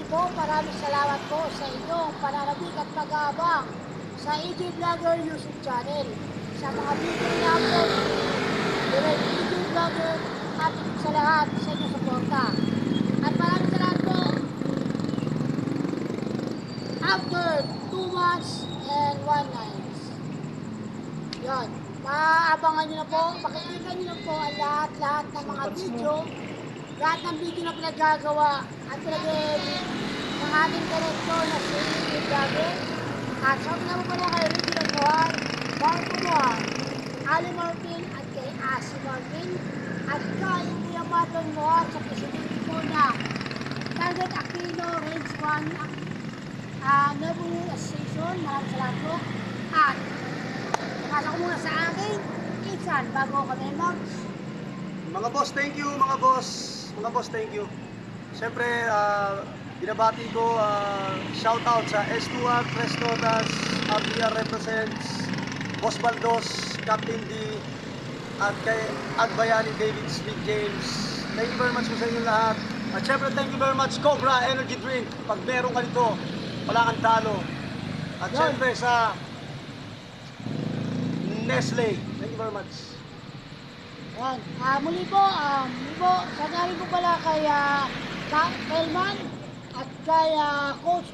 po, maraming salamat po sa inyong pananabik at pag-aabang sa EJ Vlogger YouTube channel. Sa mga video na po ni Direct EJ Vlogger at sa lahat sa inyong suporta. At maraming salamat po after 2 months and 1 night. Yan. Maaabangan nyo na po, makikita nyo na po ang lahat ng mga video, lahat ng video na pinagagawa at pinag-edit ng ating director na si EJ Vlogger. At sabi na po pala kay Regional Buhan, Marco Buhan, Ali Martin at kay Asi Martin at kay Kuya Madon Buhan sa presidente po na Target Aquino Range 1 Nebulu Association. Maraming salamat po. At nakasa ko muna sa aking Itsan bago kami Mga boss, thank you mga boss. Mga boss, thank you. Siyempre, binabati ko, shout out sa S2R, Tres Notas, RBR represents, Boss Baldos, Captain D, at kay Agbayani David Smith James. Thank you very much po sa inyo lahat. At siyempre, thank you very much Cobra Energy Drink. Pag meron ka nito, wala kang talo. At siyempre sa Nestle, thank you very much. Yan. Muli po, sa galing ko pala kay Kelman at kay Coach